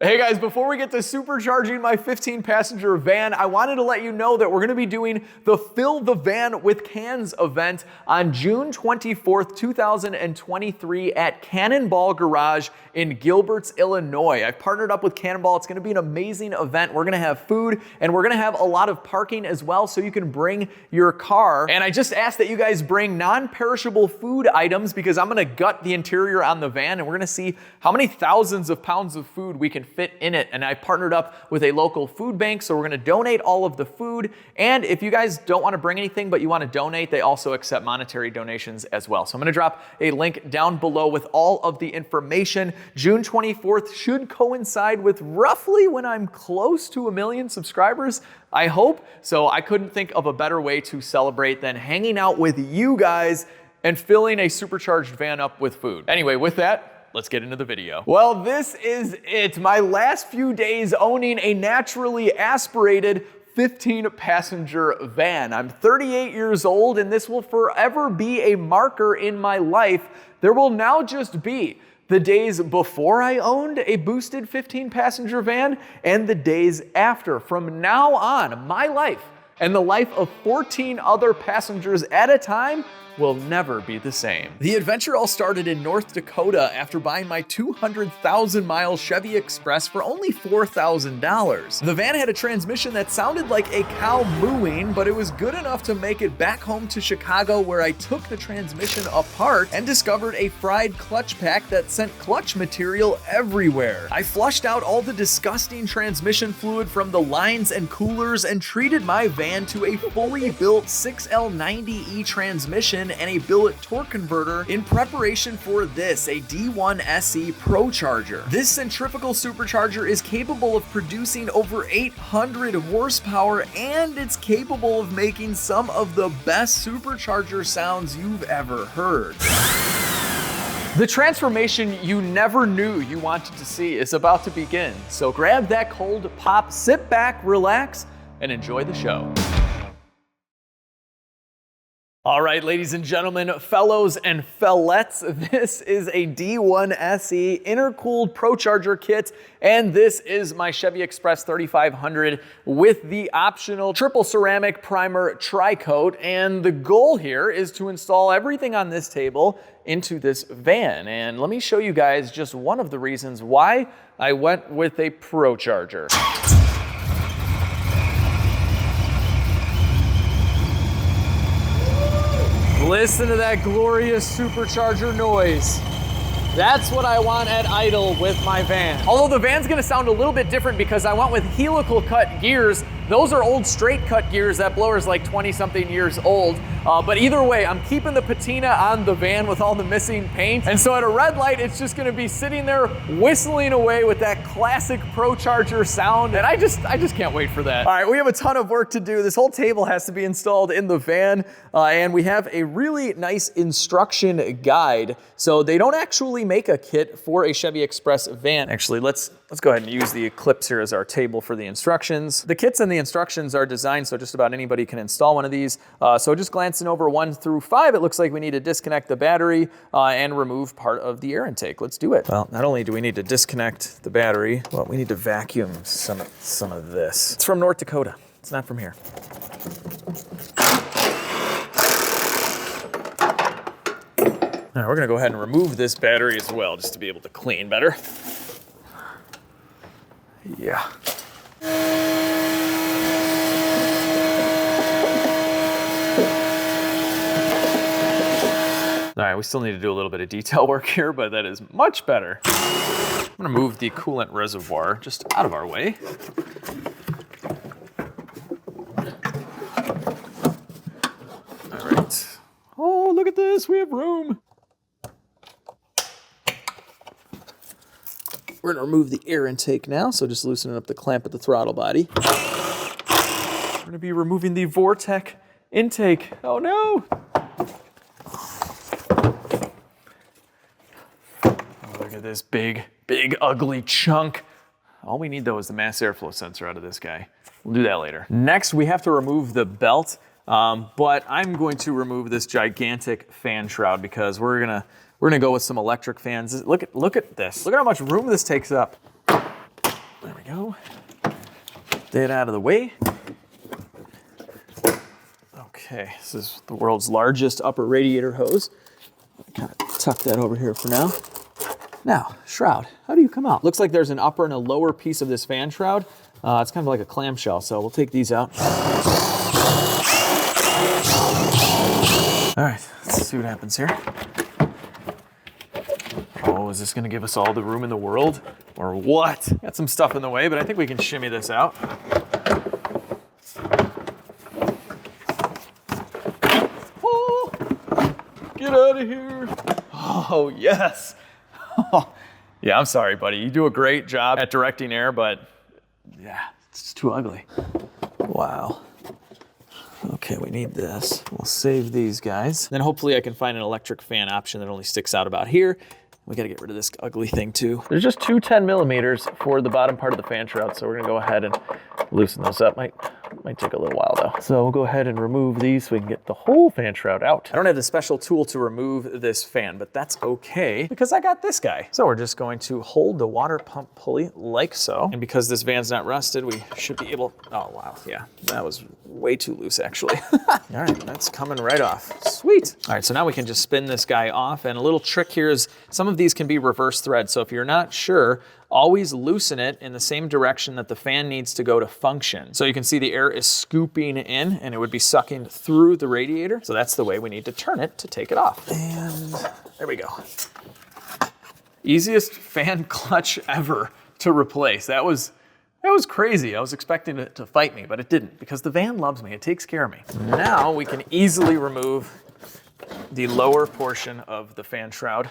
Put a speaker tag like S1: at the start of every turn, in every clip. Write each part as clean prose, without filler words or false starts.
S1: Hey guys, before we get to supercharging my 15-passenger van, I wanted to let you know that we're going to be doing the Fill the Van with Cans event on June 24th, 2023 at Cannonball Garage in Gilbert's, Illinois. I've partnered up with Cannonball. It's going to be an amazing event. We're going to have food and we're going to have a lot of parking as well, so you can bring your car. And I just asked that you guys bring non-perishable food items because I'm going to gut the interior on the van and we're going to see how many thousands of pounds of food we can fit in it. And I partnered up with a local food bank, so we're going to donate all of the food. And if you guys don't want to bring anything but you want to donate, they also accept monetary donations as well. So I'm going to drop a link down below with all of the information. June 24th should coincide with roughly when I'm close to 1 million subscribers, I hope. So I couldn't think of a better way to celebrate than hanging out with you guys and filling a supercharged van up with food. Anyway, with that, let's get into the video. Well, this is it. My last few days owning a naturally aspirated 15-passenger van. I'm 38 years old and this will forever be a marker in my life. There will now just be the days before I owned a boosted 15-passenger van and the days after. From now on, my life and the life of 14 other passengers at a time will never be the same. The adventure all started in North Dakota after buying my 200,000-mile Chevy Express for only $4,000. The van had a transmission that sounded like a cow mooing, but it was good enough to make it back home to Chicago, where I took the transmission apart and discovered a fried clutch pack that sent clutch material everywhere. I flushed out all the disgusting transmission fluid from the lines and coolers and treated my van to a fully built 6L90E transmission and a billet torque converter in preparation for this, a D1 SE Procharger. This centrifugal supercharger is capable of producing over 800 horsepower and it's capable of making some of the best supercharger sounds you've ever heard. The transformation you never knew you wanted to see is about to begin. So grab that cold pop, sit back, relax, and enjoy the show. All right, ladies and gentlemen, fellows and fellettes, this is a D1 SE intercooled Procharger kit, and this is my Chevy Express 3500 with the optional triple ceramic primer tri-coat. And the goal here is to install everything on this table into this van. And let me show you guys just one of the reasons why I went with a Procharger. Listen to that glorious supercharger noise. That's what I want at idle with my van. Although the van's gonna sound a little bit different because I went with helical cut gears. Those are old straight cut gears. That blower's like 20-something years old. But either way, I'm keeping the patina on the van with all the missing paint. And so at a red light, it's just gonna be sitting there whistling away with that classic Procharger sound. And I just can't wait for that. All right, we have a ton of work to do. This whole table has to be installed in the van. And we have a really nice instruction guide. So they don't actually make a kit for a Chevy Express van. Actually, let's go ahead and use the Eclipse here as our table for the instructions. The kits and the instructions are designed so just about anybody can install one of these. So just glancing over 1 through 5, it looks like we need to disconnect the battery and remove part of the air intake. Let's do it. Well, not only do we need to disconnect the battery, well, we need to vacuum some of this. It's from North Dakota. It's not from here. All right, we're gonna go ahead and remove this battery as well, just to be able to clean better. Yeah. All right, we still need to do a little bit of detail work here, but that is much better. I'm gonna move the coolant reservoir just out of our way. All right. Oh, look at this, we have room. We're gonna remove the air intake now, so just loosening up the clamp at the throttle body. We're gonna be removing the Vortec intake. Oh no! Oh, look at this big, ugly chunk. All we need though is the mass airflow sensor out of this guy. We'll do that later. Next, we have to remove the belt, but I'm going to remove this gigantic fan shroud because we're gonna go with some electric fans. Look at this. Look at how much room this takes up. go. Get that out of the way. Okay, this is the world's largest upper radiator hose. Kind of tuck that over here for now. Now, shroud, how do you come out? Looks like there's an upper and a lower piece of this fan shroud. It's kind of like a clamshell, so we'll take these out. All right, let's see what happens here. Oh, is this gonna give us all the room in the world or what? Got some stuff in the way, but I think we can shimmy this out. Oh, get out of here. Oh, yes. Yeah, I'm sorry, buddy. You do a great job at directing air, but yeah, it's just too ugly. Wow. Okay, we need this. We'll save these guys. Then hopefully I can find an electric fan option that only sticks out about here. We gotta get rid of this ugly thing too. There's just two 10 millimeters for the bottom part of the fan shroud, so we're gonna go ahead and loosen those up. Might take a little while though. So we'll go ahead and remove these so we can get the whole fan shroud out. I don't have the special tool to remove this fan, but that's okay because I got this guy. So we're just going to hold the water pump pulley like so. And because this van's not rusted, we should be able, oh wow, yeah, that was way too loose actually. All right, that's coming right off. Sweet. All right, so now we can just spin this guy off. And a little trick here is some of these can be reverse thread. So if you're not sure, always loosen it in the same direction that the fan needs to go to function. So you can see the air is scooping in and it would be sucking through the radiator. So that's the way we need to turn it to take it off. And there we go. Easiest fan clutch ever to replace. That was crazy. I was expecting it to fight me, but it didn't because the van loves me. It takes care of me. Now we can easily remove the lower portion of the fan shroud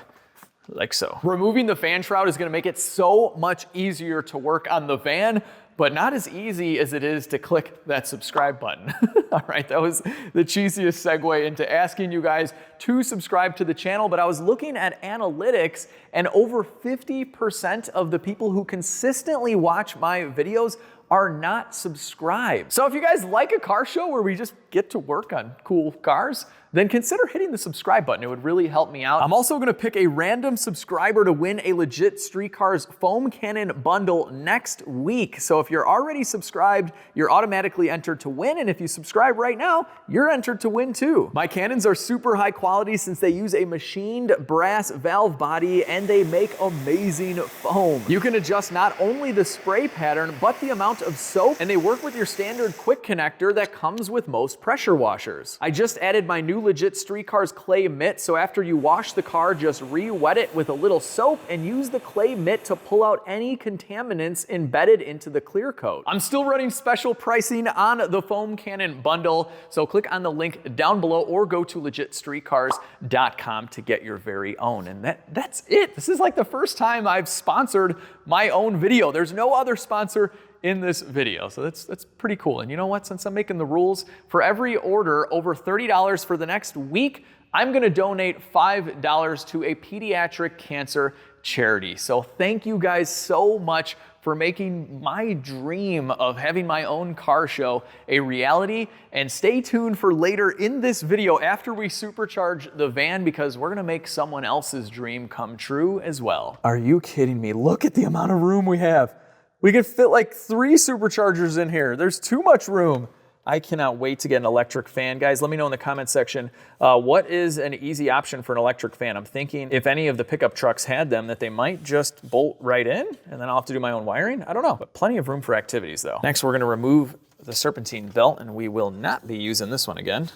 S1: like so. Removing the fan shroud is gonna make it so much easier to work on the van, but not as easy as it is to click that subscribe button. All right, that was the cheesiest segue into asking you guys to subscribe to the channel, but I was looking at analytics and over 50% of the people who consistently watch my videos are not subscribed. So if you guys like a car show where we just get to work on cool cars, then consider hitting the subscribe button. It would really help me out. I'm also gonna pick a random subscriber to win a LegitStreetCars foam cannon bundle next week. So if you're already subscribed, you're automatically entered to win. And if you subscribe right now, you're entered to win too. My cannons are super high quality since they use a machined brass valve body and they make amazing foam. You can adjust not only the spray pattern, but the amount of soap, and they work with your standard quick connector that comes with most pressure washers. I just added my new LegitStreetCars clay mitt, so after you wash the car, just re-wet it with a little soap and use the clay mitt to pull out any contaminants embedded into the clear coat. I'm still running special pricing on the foam cannon bundle, so click on the link down below or go to LegitStreetCars.com to get your very own. And that's it. This is like the first time I've sponsored my own video. There's no other sponsor in this video. So that's pretty cool. And you know what? Since I'm making the rules, for every order over $30 for the next week, I'm gonna donate $5 to a pediatric cancer charity. So thank you guys so much for making my dream of having my own car show a reality. And stay tuned for later in this video after we supercharge the van, because we're gonna make someone else's dream come true as well. Are you kidding me? Look at the amount of room we have. We could fit like 3 superchargers in here. There's too much room. I cannot wait to get an electric fan. Guys, let me know in the comment section, what is an easy option for an electric fan? I'm thinking if any of the pickup trucks had them, that they might just bolt right in and then I'll have to do my own wiring. I don't know, but plenty of room for activities though. Next, we're gonna remove the serpentine belt, and we will not be using this one again.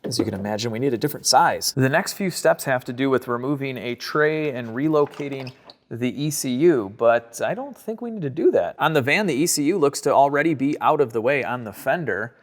S1: As you can imagine, we need a different size. The next few steps have to do with removing a tray and relocating the ECU, but I don't think we need to do that. On the van, the ECU looks to already be out of the way on the fender.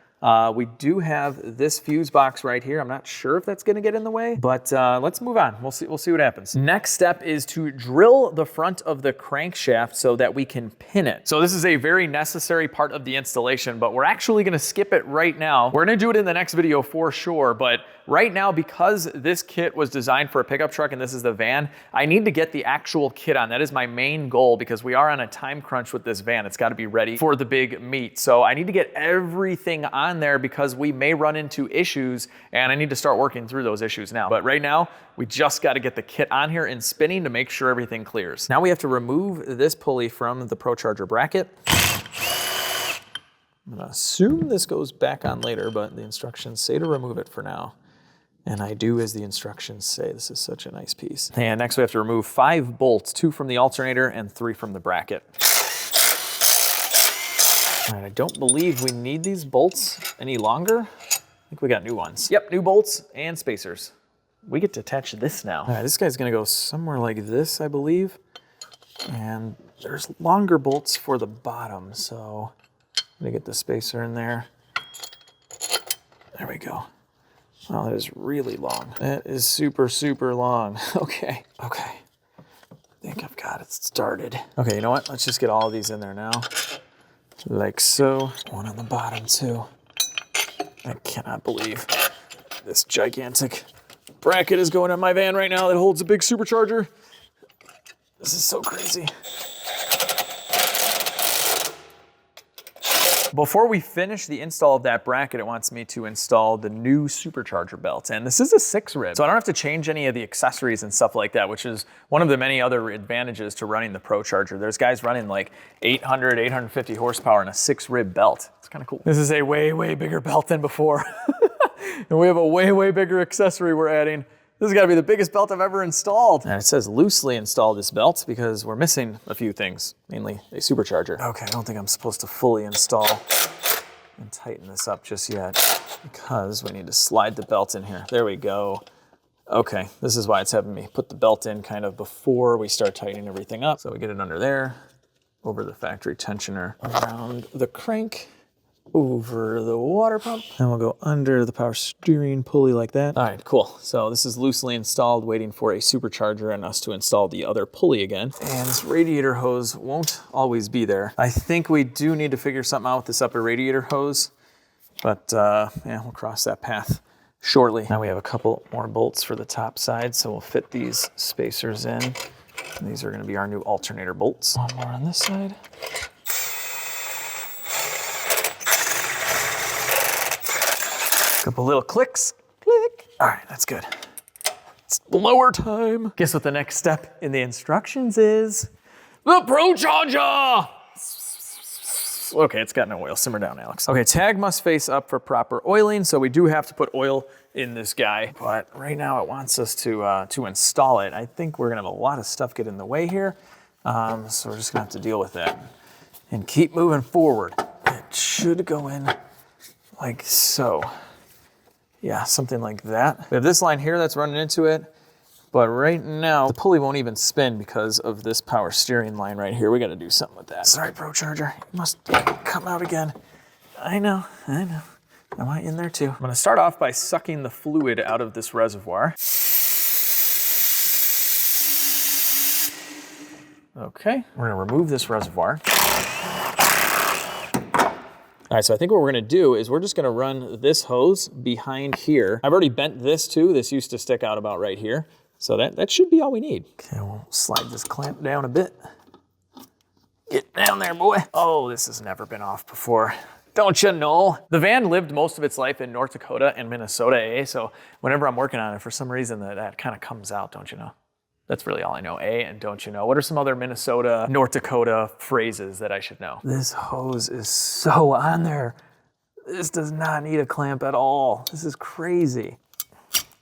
S1: We do have this fuse box right here. I'm not sure if that's gonna get in the way, but let's move on. We'll see what happens. Next step is to drill the front of the crankshaft so that we can pin it. So this is a very necessary part of the installation, but we're actually gonna skip it right now. We're gonna do it in the next video for sure, but right now, because this kit was designed for a pickup truck and this is the van, I need to get the actual kit on. That is my main goal because we are on a time crunch with this van. It's got to be ready for the big meet. So I need to get everything on there because we may run into issues and I need to start working through those issues now. But right now, we just got to get the kit on here and spinning to make sure everything clears. Now we have to remove this pulley from the Procharger bracket. I'm gonna assume this goes back on later, but the instructions say to remove it for now. And I do as the instructions say. This is such a nice piece. And next we have to remove 5 bolts, 2 from the alternator and 3 from the bracket. All right, I don't believe we need these bolts any longer. I think we got new ones. Yep, new bolts and spacers. We get to attach this now. All right, this guy's gonna go somewhere like this, I believe. And there's longer bolts for the bottom, so I'm gonna get the spacer in there. There we go. Wow, that is really long. That is super, super long. Okay. I think I've got it started. Okay, you know what? Let's just get all of these in there now. Like so. One on the bottom too. I cannot believe this gigantic bracket is going in my van right now that holds a big supercharger. This is so crazy. Before we finish the install of that bracket, it wants me to install the new Supercharger belt. And this is a 6 rib, so I don't have to change any of the accessories and stuff like that, which is one of the many other advantages to running the Procharger. There's guys running like 800, 850 horsepower in a 6 rib belt. It's kind of cool. This is a way, way bigger belt than before. And we have a way, way bigger accessory we're adding. This has got to be the biggest belt I've ever installed. And it says loosely install this belt because we're missing a few things, mainly a supercharger. Okay, I don't think I'm supposed to fully install and tighten this up just yet because we need to slide the belt in here. There we go. Okay, this is why it's having me put the belt in kind of before we start tightening everything up. So we get it under there, over the factory tensioner, around the crank, over the water pump, and we'll go under the power steering pulley like that. All right, cool. So this is loosely installed, waiting for a supercharger and us to install the other pulley again. And this radiator hose won't always be there. I think we do need to figure something out with this upper radiator hose, but yeah, we'll cross that path shortly. Now we have a couple more bolts for the top side, so we'll fit these spacers in. And these are gonna be our new alternator bolts. One more on this side. Couple little clicks, click. All right, that's good. It's blower time. Guess what the next step in the instructions is? The Procharger! Okay, it's got no oil. Simmer down, Alex. Okay, tag must face up for proper oiling, so we do have to put oil in this guy. But right now it wants us to install it. I think we're gonna have a lot of stuff get in the way here, so we're just gonna have to deal with that and keep moving forward. It should go in like so. Yeah, something like that. We have this line here that's running into it, but right now the pulley won't even spin because of this power steering line right here. We got to do something with that. Sorry, Procharger, you must come out again. I know. I want you in there too. I'm gonna start off by sucking the fluid out of this reservoir. Okay, we're gonna remove this reservoir. All right, so I think what we're gonna do is we're just gonna run this hose behind here. I've already bent this too. This used to stick out about right here. So that should be all we need. Okay, we'll slide this clamp down a bit. Get down there, boy. Oh, this has never been off before. Don't you know? The van lived most of its life in North Dakota and Minnesota, so whenever I'm working on it, for some reason that kind of comes out, don't you know? That's really all I know, and don't you know? What are some other Minnesota, North Dakota phrases that I should know? This hose is so on there. This does not need a clamp at all. This is crazy.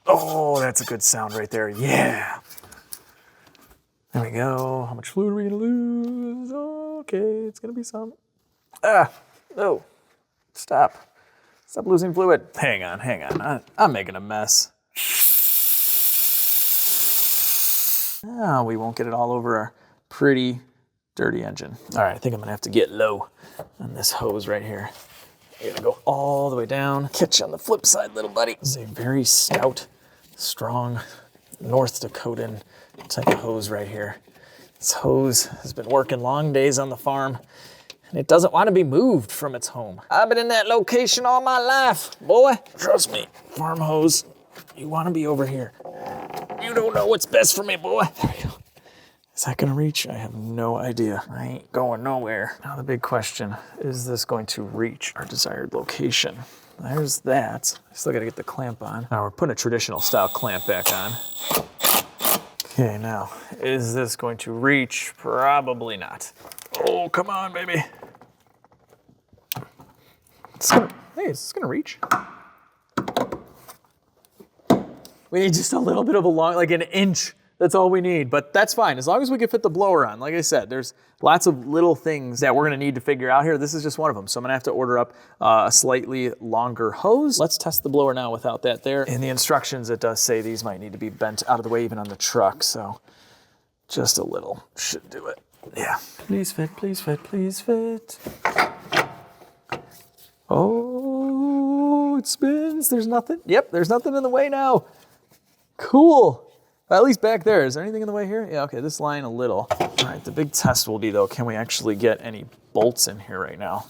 S1: Oh, that's a good sound right there. Yeah. There we go. How much fluid are we gonna lose? Okay, it's gonna be some. No. Stop. Stop losing fluid. Hang on. I'm making a mess. We won't get it all over our pretty dirty engine. All right, I think I'm gonna have to get low on this hose right here. I'm gonna go all the way down. Catch you on the flip side, little buddy. This is a very stout, strong North Dakotan type of hose right here. This hose has been working long days on the farm and it doesn't want to be moved from its home. I've been in that location all my life, boy. Trust me, farm hose You want to be over here. You don't know what's best for me, boy. There we go. Is that gonna reach? I have no idea. I ain't going nowhere. Now the big question, is this going to reach our desired location? There's that. I still gotta get the clamp on. Now we're putting a traditional style clamp back on. Okay, now, is this going to reach? Probably not. Oh, come on, baby. Hey, is this gonna reach? We need just a little bit of a long, like an inch. That's all we need, but that's fine. As long as we can fit the blower on. Like I said, there's lots of little things that we're gonna need to figure out here. This is just one of them. So I'm gonna have to order up a slightly longer hose. Let's test the blower now without that there. In the instructions, it does say these might need to be bent out of the way even on the truck. So just a little should do it. Yeah. Please fit, please fit, please fit. Oh, it spins. There's nothing. Yep, there's nothing in the way now. Cool. At least back there. Is there anything in the way here? Yeah, okay, this line a little. All right, the big test will be though, can we actually get any bolts in here right now?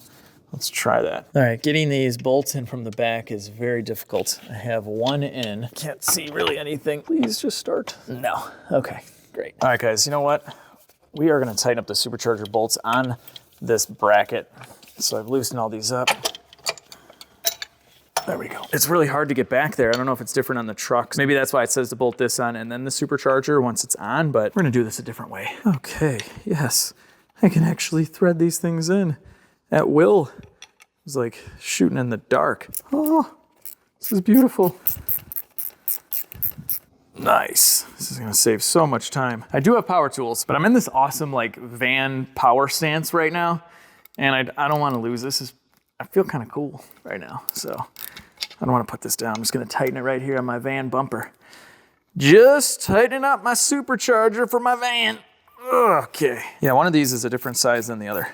S1: Let's try that. All right, getting these bolts in from the back is very difficult. I have one in. Can't see really anything. Please just start. No, okay, great. All right guys, you know what? We are gonna tighten up the supercharger bolts on this bracket. So I've loosened all these up. There we go. It's really hard to get back there. I don't know if it's different on the trucks. Maybe that's why it says to bolt this on and then the supercharger once it's on, but we're gonna do this a different way. Okay, yes. I can actually thread these things in at will. It's like shooting in the dark. Oh, this is beautiful. Nice. This is gonna save so much time. I do have power tools, but I'm in this awesome like van power stance right now, and I don't wanna lose this. I feel kind of cool right now, so I don't want to put this down. I'm just going to tighten it right here on my van bumper. Just tightening up my supercharger for my van. Okay. Yeah, one of these is a different size than the other.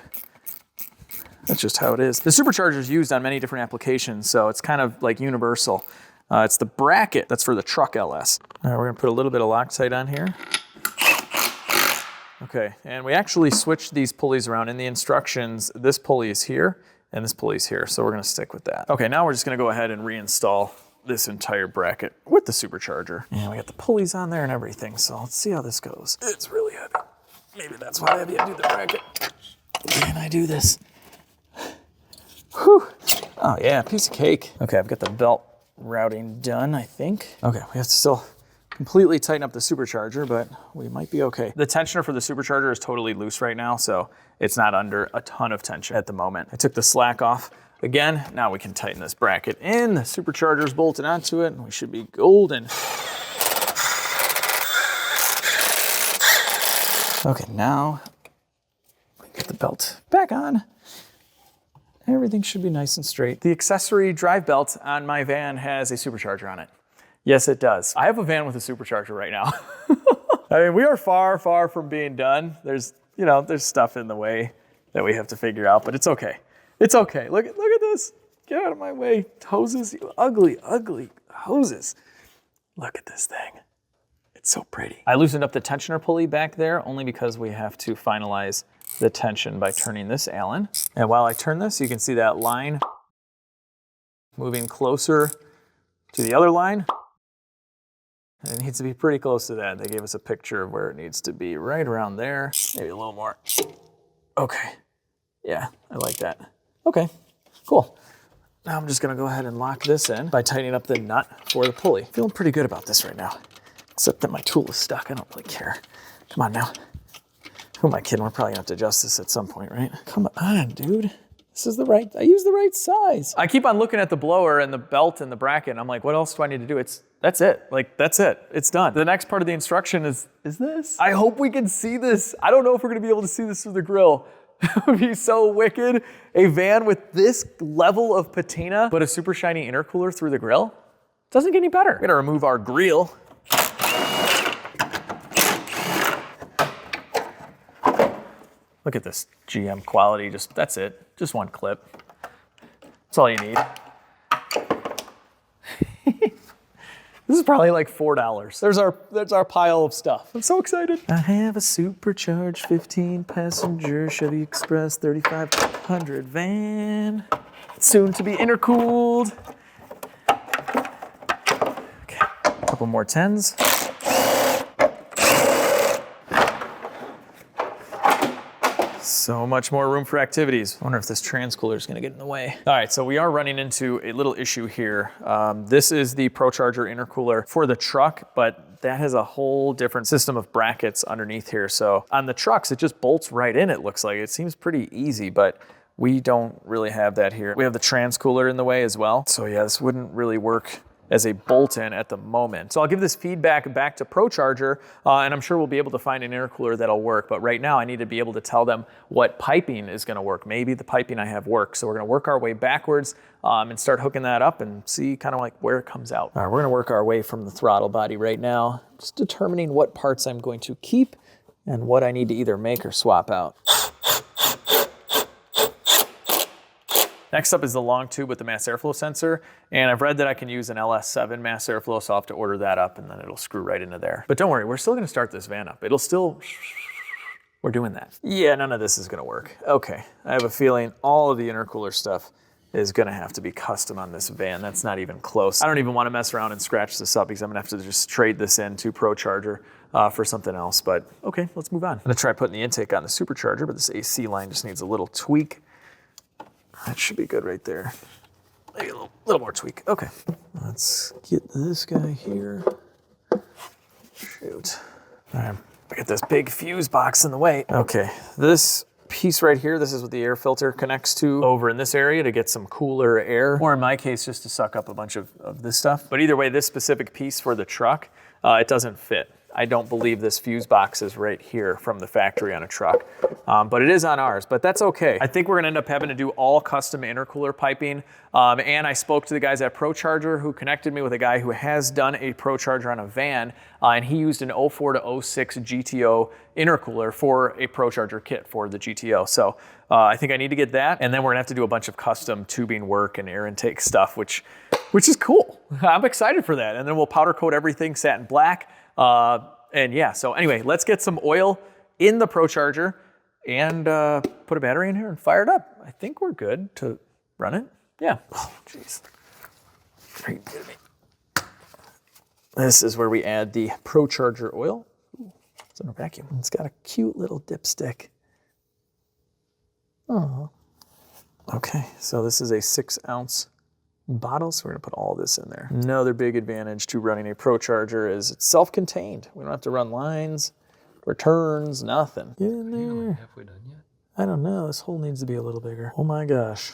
S1: That's just how it is. The supercharger is used on many different applications, so it's kind of like universal. It's the bracket that's for the truck LS. All right, we're going to put a little bit of Loctite on here. Okay, and we actually switched these pulleys around. In the instructions, this pulley is here, and this pulley's here, so we're gonna stick with that. Okay, now we're just gonna go ahead and reinstall this entire bracket with the supercharger. And we got the pulleys on there and everything, so let's see how this goes. It's really heavy. Maybe that's why I have you do the bracket. Can I do this? Whew. Oh yeah, piece of cake. Okay, I've got the belt routing done, I think. Okay, we have to still completely tighten up the supercharger, but we might be okay. The tensioner for the supercharger is totally loose right now, so it's not under a ton of tension at the moment. I took the slack off again. Now we can tighten this bracket in. The supercharger's bolted onto it, and we should be golden. Okay, now we get the belt back on. Everything should be nice and straight. The accessory drive belt on my van has a supercharger on it. Yes, it does. I have a van with a supercharger right now. I mean, we are far, far from being done. There's stuff in the way that we have to figure out, but it's okay. It's okay. Look at this. Get out of my way. Hoses, you ugly, ugly hoses. Look at this thing. It's so pretty. I loosened up the tensioner pulley back there only because we have to finalize the tension by turning this Allen. And while I turn this, you can see that line moving closer to the other line. It needs to be pretty close to that. They gave us a picture of where it needs to be, right around there, maybe a little more. Okay, yeah, I like that. Okay, cool. Now I'm just gonna go ahead and lock this in by tightening up the nut for the pulley. Feeling pretty good about this right now, except that my tool is stuck. I don't really care. Come on now. Who am I kidding? We're probably gonna have to adjust this at some point, right? Come on, dude. This is I use the right size. I keep on looking at the blower and the belt and the bracket, and I'm like, what else do I need to do? That's it. Like, that's it. It's done. The next part of the instruction is this. I hope we can see this. I don't know if we're gonna be able to see this through the grill. It would be so wicked. A van with this level of patina, but a super shiny intercooler through the grill. Doesn't get any better. We're gonna remove our grill. Look at this GM quality, that's it. Just one clip. That's all you need. This is probably like $4. There's our pile of stuff. I'm so excited. I have a supercharged 15-passenger Chevy Express 3500 van. Soon to be intercooled. Okay. couple more 10s. So much more room for activities. I wonder if this transcooler is gonna get in the way. All right, so we are running into a little issue here. This is the Procharger intercooler for the truck, but that has a whole different system of brackets underneath here. So on the trucks, it just bolts right in, it looks like. It seems pretty easy, but we don't really have that here. We have the transcooler in the way as well. So yeah, this wouldn't really work as a bolt-in at the moment. So I'll give this feedback back to Procharger, and I'm sure we'll be able to find an intercooler that'll work. But right now I need to be able to tell them what piping is gonna work. Maybe the piping I have works. So we're gonna work our way backwards and start hooking that up and see kind of like where it comes out. All right, we're gonna work our way from the throttle body right now, just determining what parts I'm going to keep and what I need to either make or swap out. Next up is the long tube with the mass airflow sensor, and I've read that I can use an LS7 mass airflow, so I'll have to order that up and then it'll screw right into there. But don't worry, we're still gonna start this van up. It'll still, we're doing that. Yeah, none of this is gonna work. Okay, I have a feeling all of the intercooler stuff is gonna have to be custom on this van. That's not even close. I don't even wanna mess around and scratch this up because I'm gonna have to just trade this in to Procharger for something else, but okay, let's move on. I'm gonna try putting the intake on the Supercharger, but this AC line just needs a little tweak. That should be good right there. Maybe a little more tweak. Okay. Let's get this guy here. Shoot. All right, I got this big fuse box in the way. Okay, this piece right here, this is what the air filter connects to over in this area to get some cooler air, or in my case, just to suck up a bunch of this stuff. But either way, this specific piece for the truck, it doesn't fit. I don't believe this fuse box is right here from the factory on a truck, but it is on ours, but that's okay. I think we're gonna end up having to do all custom intercooler piping, and I spoke to the guys at Procharger who connected me with a guy who has done a Procharger on a van, and he used an 04 to 06 GTO intercooler for a Procharger kit for the GTO. So I think I need to get that, and then we're gonna have to do a bunch of custom tubing work and air intake stuff, which is cool. I'm excited for that, and then we'll powder coat everything satin black. And yeah, so anyway, let's get some oil in the Procharger and put a battery in here and fire it up. I think we're good to run it. Yeah. Oh, jeez. Are you kidding me? This is where we add the Procharger oil. Ooh, it's in a vacuum. It's got a cute little dipstick. Oh. Okay, so this is a 6-ounce bottle, so we're gonna put all this in there. Another big advantage to running a Procharger is it's self-contained. We don't have to run lines, returns, nothing. Get in there. Are you halfway done yet? I don't know, this hole needs to be a little bigger. Oh my gosh.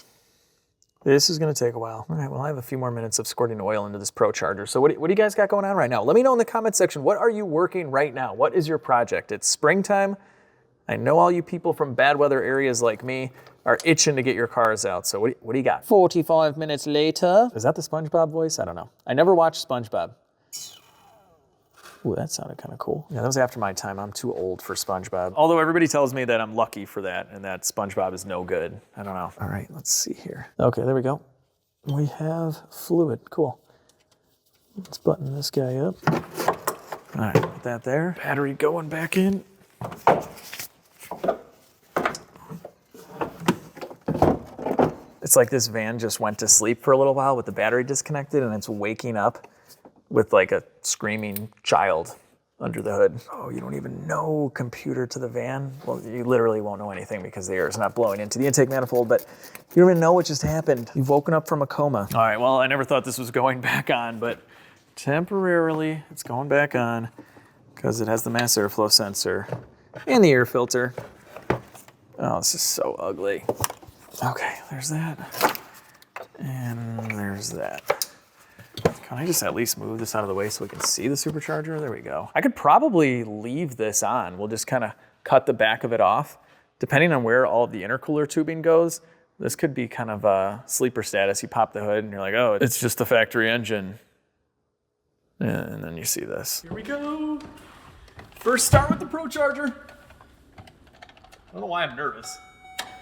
S1: This is gonna take a while. All right, well, I have a few more minutes of squirting oil into this Procharger. So what do you guys got going on right now? Let me know in the comment section, what are you working right now? What is your project? It's springtime. I know all you people from bad weather areas like me are itching to get your cars out. So what do you got? 45 minutes later. Is that the SpongeBob voice? I don't know. I never watched SpongeBob. Ooh, that sounded kind of cool. Yeah, that was after my time. I'm too old for SpongeBob. Although everybody tells me that I'm lucky for that and that SpongeBob is no good. I don't know. All right, let's see here. Okay, there we go. We have fluid. Cool. Let's button this guy up. All right, put that there. Battery going back in. It's like this van just went to sleep for a little while with the battery disconnected, and it's waking up with like a screaming child under the hood. Oh, you don't even know computer to the van? Well, you literally won't know anything because the air is not blowing into the intake manifold, but you don't even know what just happened. You've woken up from a coma. All right, well, I never thought this was going back on, but temporarily it's going back on because it has the mass airflow sensor and the air filter. Oh, this is so ugly. Okay, there's that. And there's that. Can I just at least move this out of the way so we can see the Supercharger? There we go. I could probably leave this on. We'll just kind of cut the back of it off. Depending on where all of the intercooler tubing goes, this could be kind of a sleeper status. You pop the hood and you're like, oh, it's just the factory engine. And then you see this. Here we go. First start with the Procharger. I don't know why I'm nervous.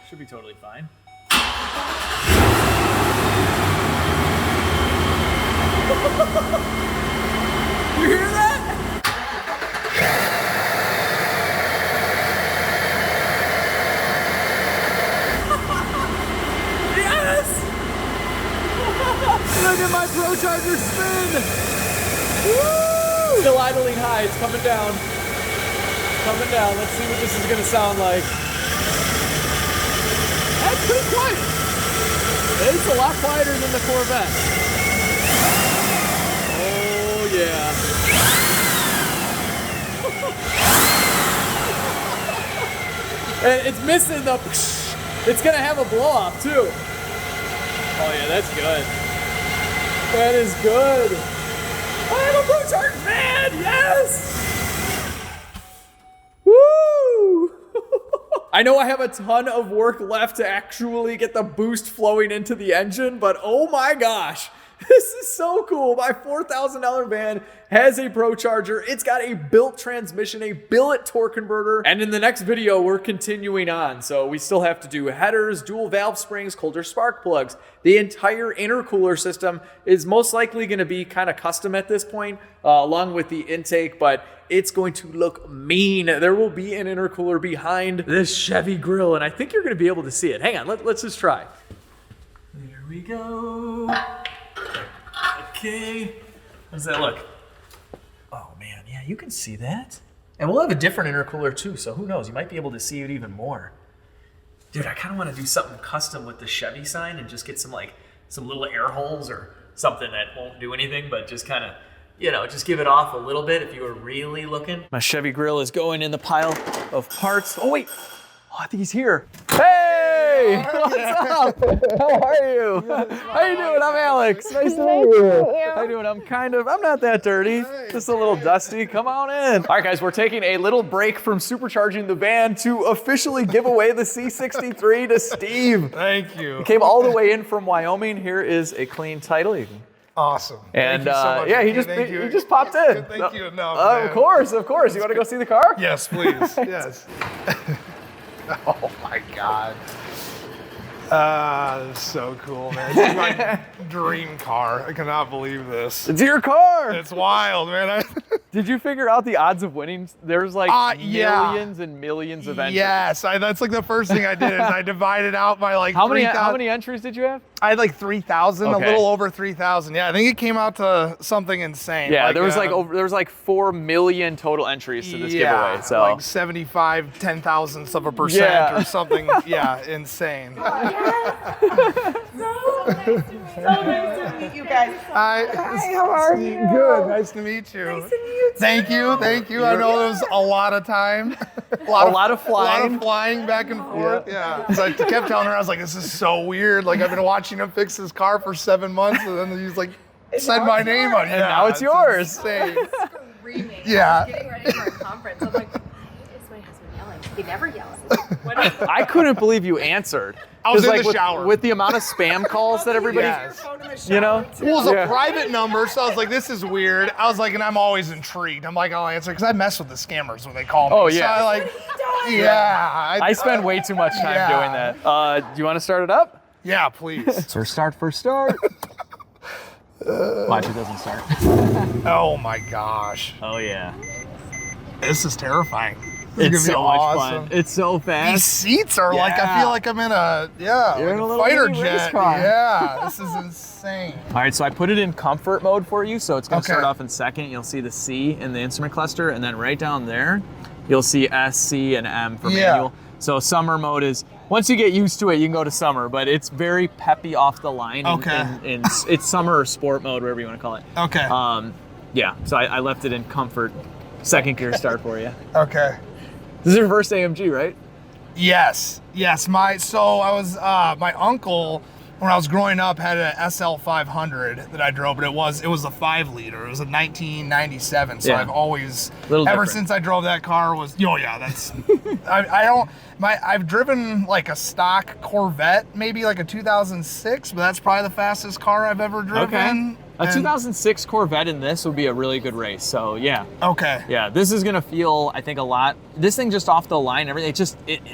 S1: Should be totally fine. You hear that? Yes! Look at my Procharger spin! Woo! Still idling high, it's coming down. Coming down, let's see what this is gonna sound like. That's pretty quiet. It's a lot quieter than the Corvette. Oh yeah. And it's missing the, it's gonna have a blow off too. Oh yeah, that's good. That is good. I have a Procharger fan, yes! Woo! I know I have a ton of work left to actually get the boost flowing into the engine, but oh my gosh, this is so cool. My $4,000 van has a Procharger. It's got a built transmission, a billet torque converter. And in the next video, we're continuing on. So we still have to do headers, dual valve springs, Coulter spark plugs. The entire intercooler system is most likely going to be kind of custom at this point, along with the intake, but it's going to look mean. There will be an intercooler behind this Chevy grill, and I think you're going to be able to see it. Hang on, let's just try. There we go. Okay, how does that look? Oh man, yeah, you can see that. And we'll have a different intercooler too, so who knows, you might be able to see it even more. Dude, I kind of want to do something custom with the Chevy sign and just get some little air holes or something that won't do anything, but just kind of, you know, just give it off a little bit if you were really looking. My Chevy grill is going in the pile of parts. Oh wait, oh, I think he's here. Hey, what's up? How are you? How you doing? I'm Alex. Nice to meet you. How you doing? I'm not that dirty. Just a little dusty. Come on in. All right, guys, we're taking a little break from supercharging the van to officially give away the C63 to Steve.
S2: Thank you.
S1: He came all the way in from Wyoming. Here is a clean title. You can.
S2: Awesome.
S1: And
S2: thank you so much.
S1: yeah, he just popped in.
S2: Thank you enough.
S1: Of course. You want to go see the car?
S2: Yes, please. Yes. Oh my God. This is so cool, man. This is my dream car. I cannot believe this.
S1: It's your car.
S2: It's wild, man.
S1: Did you figure out the odds of winning? There's like millions and millions of entries.
S2: Yes, that's like the first thing I did is I divided out by like
S1: how many entries did you have?
S2: I had like 3,000,
S1: okay.
S2: A little over 3,000. Yeah, I think it came out to something insane.
S1: Yeah, there was like 4 million total entries to this giveaway. So
S2: like 75 10,000% or something. Yeah, insane.
S3: So nice to meet you guys.
S2: Hi,
S3: how are you?
S2: Good, nice to meet you.
S3: Nice to meet you too.
S2: Thank you. I know there was a lot of time.
S1: A lot of flying.
S2: A lot of flying back and forth. Yeah. So I kept telling her, I was like, this is so weird. Like I've been watching him fix his car for 7 months, and then he's like, said my name on it.
S1: And now it's yours.
S2: Insane.
S3: Screaming.
S2: Yeah.
S3: I was getting ready for a conference. I'm like, why is my husband yelling? He never yells. What is
S1: I couldn't believe you answered.
S2: I was in
S1: like
S2: the shower.
S1: With the amount of spam calls that everybody, you know?
S2: Well, it was a private number, so I was like, this is weird. I was like, and I'm always intrigued. I'm like, I'll answer, because I mess with the scammers when they call me.
S1: Oh, yeah.
S2: So I like, yeah.
S1: I spend way too much time doing that. Do you want to start it up?
S2: Yeah, please.
S1: First start. Watch, it doesn't start.
S2: Oh my gosh.
S1: Oh yeah.
S2: This is terrifying.
S1: It's so much fun. It's so fast.
S2: These seats are like, I feel like I'm in a,
S1: You're in a little
S2: fighter
S1: mini
S2: jet.
S1: race car.
S2: Yeah, this is insane.
S1: All right, so I put it in comfort mode for you. So it's gonna
S2: Okay.
S1: start off in second. You'll see the C in the instrument cluster, and then right down there, you'll see S, C, and M for manual. So summer mode is, once you get used to it, you can go to summer, but it's very peppy off the line.
S2: Okay.
S1: It's summer or sport mode, whatever you want to call it.
S2: Okay.
S1: Yeah, so I left it in comfort, second gear start for you.
S2: Okay.
S1: This is your first AMG, right?
S2: Yes. My uncle, when I was growing up, had an SL 500 that I drove, but it was a 5-liter. It was a 1997. So
S1: Yeah.
S2: I've always,
S1: Little
S2: ever
S1: different.
S2: since I drove that car was, that's, I've driven like a stock Corvette, maybe like a 2006, but that's probably the fastest car I've ever driven.
S1: A 2006 Corvette in this would be a really good race. So yeah.
S2: Okay.
S1: Yeah, this is gonna feel, I think, a lot. This thing just off the line, everything.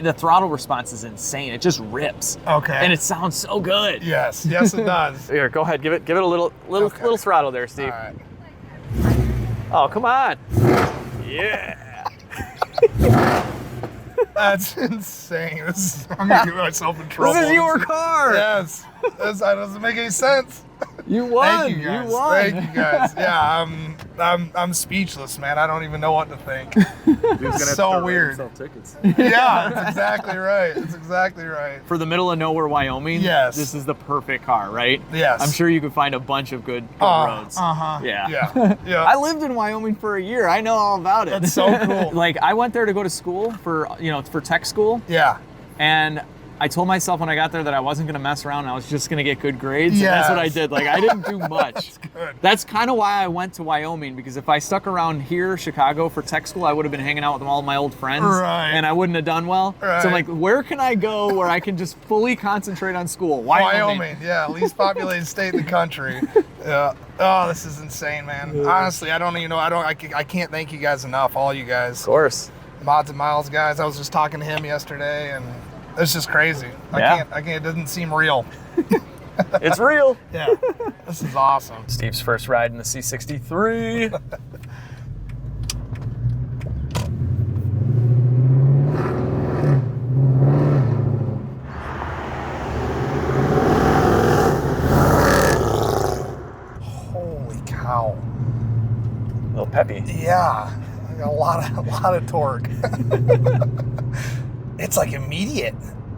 S1: The throttle response is insane. It just rips.
S2: Okay.
S1: And it sounds so good.
S2: Yes, it does.
S1: Here, go ahead, give it a little throttle there, Steve.
S2: All right.
S1: Oh, come on. Yeah.
S2: That's insane. I'm gonna get myself in trouble.
S1: This is your car.
S2: Yes. That doesn't make any sense.
S1: You won.
S2: Thank you guys.
S1: You won.
S2: Thank you guys. Yeah, I'm speechless, man. I don't even know what to think. It's so weird.
S4: Sell tickets.
S2: Yeah, that's exactly right. That's exactly right.
S1: For the middle of nowhere, Wyoming,
S2: Yes.
S1: this is the perfect car, right?
S2: Yes.
S1: I'm sure you could find a bunch of good roads.
S2: Yeah.
S1: Yeah.
S2: Yeah.
S1: I lived in Wyoming for a year. I know all about it.
S2: That's so cool.
S1: Like, I went there to go to school for tech school,
S2: Yeah.
S1: and I told myself when I got there that I wasn't gonna mess around. I was just gonna get good grades. And that's what I
S2: Yes.
S1: did. Like, I didn't do much.
S2: Good.
S1: That's kind of why I went to Wyoming, because if I stuck around here, Chicago, for tech school, I would have been hanging out with all my old friends,
S2: Right.
S1: and I wouldn't have done well.
S2: Right.
S1: So I'm like, where can I go where I can just fully concentrate on school?
S2: Wyoming, yeah, least populated state in the country. Yeah. Oh, this is insane, man. Honestly, I don't even know. I can't thank you guys enough, all you guys.
S1: Of course.
S2: Mods and Miles guys. I was just talking to him yesterday, and it's just crazy.
S1: Yeah.
S2: I can't. It doesn't seem real.
S1: It's real.
S2: Yeah. This is awesome.
S1: Steve's first ride in the C63.
S2: Holy cow.
S1: A little peppy.
S2: Yeah. I got a lot of torque. It's like immediate.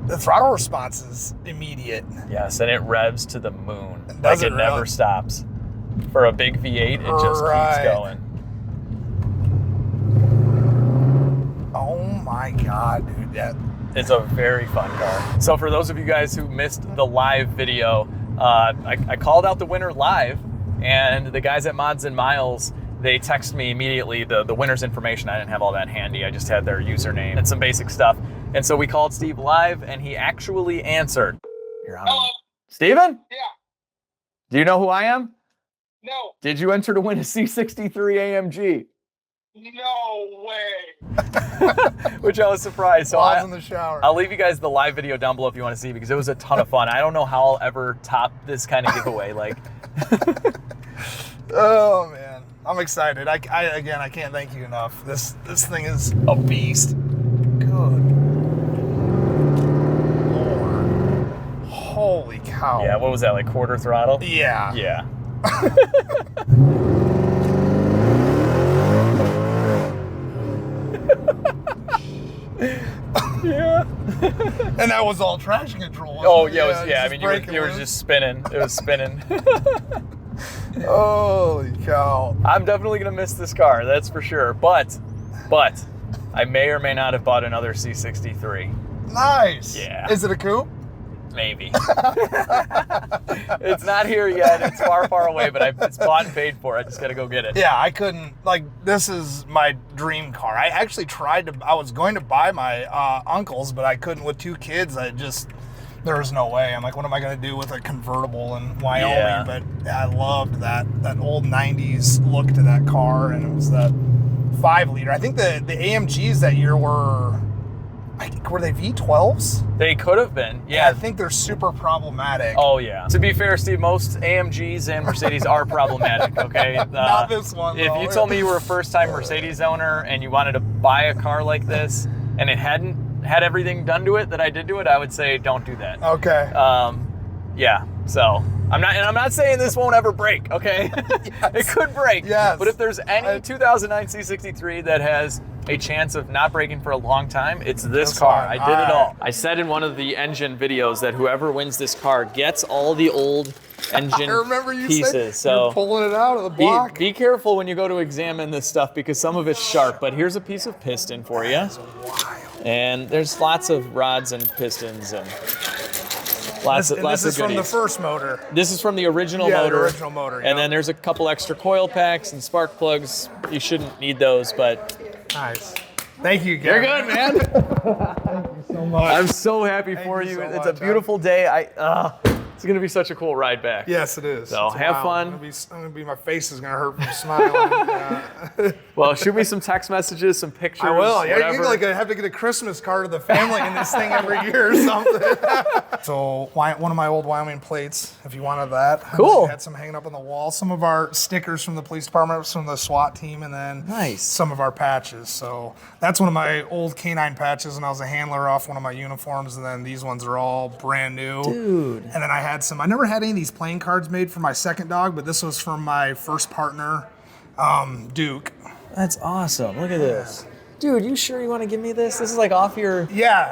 S2: The throttle response is immediate.
S1: Yes, and it revs to the moon.
S2: Does
S1: Like,
S2: it
S1: it never
S2: really?
S1: stops. For a big V8, it just
S2: Right.
S1: keeps going.
S2: Oh my God, dude. Yeah.
S1: It's a very fun car. So for those of you guys who missed the live video, I called out the winner live, and the guys at Mods and Miles, they texted me immediately the winner's information. I didn't have all that handy. I just had their username and some basic stuff. And so we called Steve live, and he actually answered. You're on.
S5: Hello.
S1: Steven?
S5: Yeah.
S1: Do you know who I am?
S5: No.
S1: Did you enter to win a C63 AMG?
S5: No way.
S1: Which I was surprised. So
S2: While I was in the shower.
S1: I'll leave you guys the live video down below if you want to see, because it was a ton of fun. I don't know how I'll ever top this kind of giveaway. Like,
S2: Oh man, I'm excited. I can't thank you enough. This thing is a beast. Good Lord. Holy cow.
S1: yeah, what was that, like quarter throttle?
S2: Yeah.
S1: Yeah. Yeah.
S2: And that was all traction control. wasn't
S1: Oh
S2: it?
S1: yeah,
S2: it's
S1: I
S2: just
S1: mean,
S2: breaking
S1: you were
S2: loose.
S1: just spinning. It was spinning.
S2: Holy cow.
S1: I'm definitely gonna miss this car, that's for sure. But I may or may not have bought another C63.
S2: Nice.
S1: Yeah.
S2: Is it a coupe?
S1: Maybe. It's not here yet. It's far, far away, but it's bought and paid for. I just gotta go get it.
S2: Yeah, I couldn't, like, this is my dream car. I actually I was going to buy my uncle's, but I couldn't with 2 kids. There was no way. I'm like, what am I going to do with a convertible in Wyoming?
S1: Yeah.
S2: But I loved that old 90s look to that car, and it was that 5-liter. I think the AMGs that year were they V12s?
S1: They could have been.
S2: I
S1: Yeah.
S2: think they're super problematic.
S1: Oh yeah. To be fair, Steve, most AMGs and Mercedes are problematic. Okay.
S2: Not this one,
S1: If
S2: though.
S1: you told me you were a first-time Mercedes owner and you wanted to buy a car like this and it hadn't had everything done to it that I did to it, I would say don't do that.
S2: Okay.
S1: Yeah. So I'm not saying this won't ever break. Okay. It could break.
S2: Yes.
S1: But if there's any 2009 C63 that has a chance of not breaking for a long time, it's this
S2: This
S1: car.
S2: one.
S1: I did it all.
S2: Alright.
S1: I said in one of the engine videos that whoever wins this car gets all the old engine
S2: I remember you
S1: pieces.
S2: saying
S1: So
S2: you're pulling it out of the block.
S1: be careful when you go to examine this stuff, because some of it's sharp. But here's a piece of piston for you. And there's lots of rods and pistons and lots of
S2: this is
S1: goodies.
S2: from the first motor.
S1: This is from the original
S2: Yeah, the
S1: motor.
S2: original motor,
S1: And
S2: yeah.
S1: then there's a couple extra coil packs and spark plugs. You shouldn't need those, but
S2: Nice. Thank you,
S1: you're
S2: Gary.
S1: good, man.
S2: So much.
S1: I'm so happy for
S2: you
S1: you.
S2: so
S1: It's a
S2: much.
S1: beautiful day. It's gonna be such a cool ride back.
S2: Yes, it is.
S1: So
S2: It's
S1: have
S2: wild.
S1: fun.
S2: My face is gonna hurt from smiling. Yeah.
S1: Well, shoot me some text messages, some pictures.
S2: I will. Yeah,
S1: whatever.
S2: you have to get a Christmas card to the family in this thing every year or something. So one of my old Wyoming plates, if you wanted that.
S1: Cool.
S2: I had some hanging up on the wall. Some of our stickers from the police department, from the SWAT team, and then
S1: Nice.
S2: some of our patches. So that's one of my old canine patches, and I was a handler off one of my uniforms, and then these ones are all brand new.
S1: Dude.
S2: And then I I never had any of these playing cards made for my second dog, but this was from my first partner, Duke.
S1: That's awesome. Look at this. Dude, you sure you want to give me this? This is like off your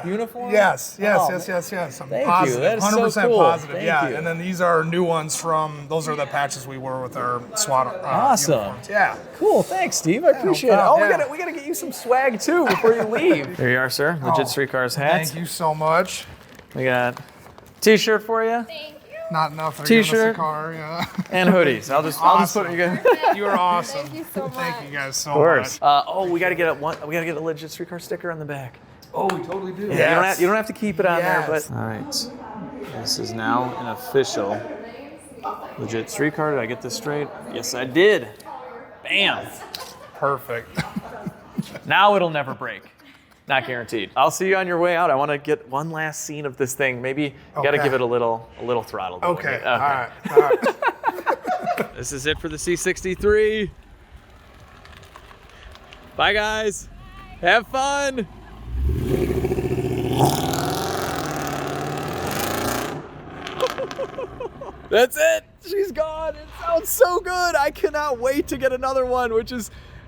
S1: uniform?
S2: Yes.
S1: Oh,
S2: I'm
S1: thank
S2: positive.
S1: you. That is
S2: 100%
S1: so cool.
S2: positive.
S1: Thank
S2: Yeah.
S1: you.
S2: And then these are new ones those are the patches we wore with our SWAT
S1: Awesome.
S2: uniforms. Yeah.
S1: Cool. Thanks, Steve. I appreciate it. Oh,
S2: problem.
S1: we gotta get you some swag too before you leave. Here you are, sir. LegitStreetCars hat.
S2: Thank you so much.
S1: We got t-shirt for you.
S3: Thank you.
S2: Not enough. They're giving us
S1: T-shirt.
S2: a car, yeah.
S1: And hoodies. I'll just put it again.
S2: You are awesome.
S3: Thank you so much.
S2: Thank you guys so
S1: Of course.
S2: much.
S1: We gotta get a LegitStreetCar sticker on the back.
S5: Oh, we totally do.
S1: Yeah, you don't have to keep it on there,
S2: Yes.
S1: but. All right. This is now an official LegitStreetCar. Did I get this straight? Yes, I did. Bam.
S2: Perfect.
S1: Now it'll never break. Not guaranteed. I'll see you on your way out. I want to get one last scene of this thing. Maybe you got to give it a little throttle.
S2: Okay. All right.
S1: This is it for the C63. Bye, guys. Have fun. That's it. She's gone. It sounds so good. I cannot wait to get another one,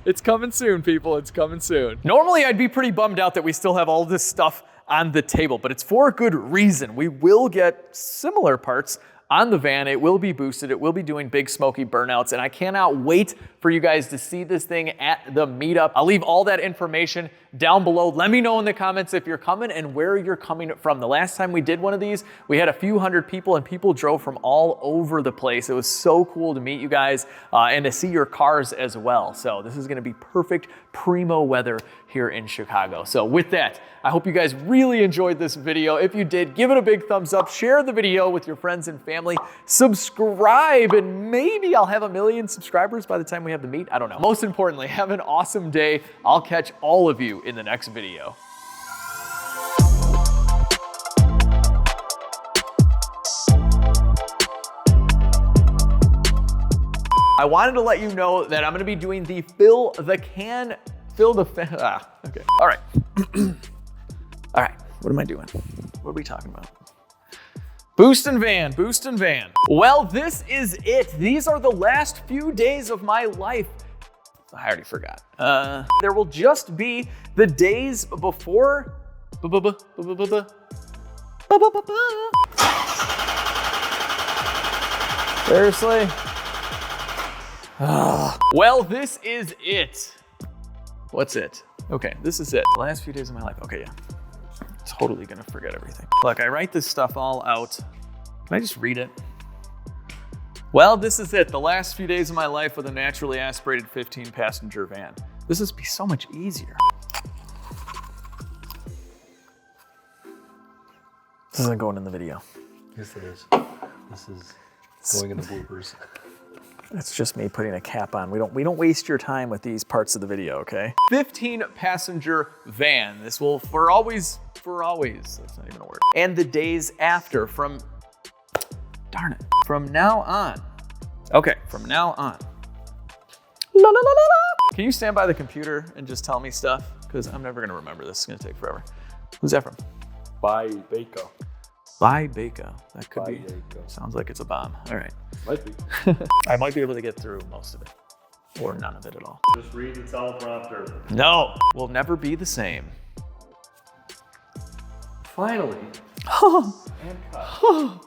S1: it's coming soon, people. It's coming soon. Normally, I'd be pretty bummed out that we still have all this stuff on the table, but it's for a good reason. We will get similar parts on the van. It will be boosted. It will be doing big smoky burnouts, and I cannot wait for you guys to see this thing at the meetup. I'll leave all that information down below. Let me know in the comments if you're coming and where you're coming from. The last time we did one of these, we had a few hundred people, and people drove from all over the place. It was so cool to meet you guys and to see your cars as well. So this is gonna be perfect primo weather here in Chicago. So with that, I hope you guys really enjoyed this video. If you did, give it a big thumbs up, share the video with your friends and family, subscribe, and maybe I'll have 1 million subscribers by the time we have the meet. I don't know. Most importantly, have an awesome day. I'll catch all of you in the next video. I wanted to let you know that I'm gonna be doing the okay. All right. All right, what am I doing? What are we talking about? Boost and van. Well, this is it. These are the last few days of my life. I already forgot. There will just be the days before. Seriously? Well, this is it. What's it? Okay, this is it. The last few days of my life. Okay, yeah. Totally gonna forget everything. Look, I write this stuff all out. Can I just read it? Well, this is it. The last few days of my life with a naturally aspirated 15-passenger van. This would be so much easier. This isn't going in the video.
S4: Yes, it is. This is going in the bloopers.
S1: It's just me putting a cap on. We don't waste your time with these parts of the video, okay? 15-passenger van. This will for always, that's not even a word. And the days after darn it, from now on. Okay, from now on. La, la, la, la, la. Can you stand by the computer and just tell me stuff? Because I'm never gonna remember this, it's gonna take forever. Who's that from?
S4: By Baco.
S1: By Baco. That could be,
S4: Baco.
S1: sounds like it's a bomb. All right.
S4: Might be.
S1: I might be able to get through most of it, or none of it at all.
S4: Just read the teleprompter.
S1: No, we'll never be the same.
S4: Finally. And cut.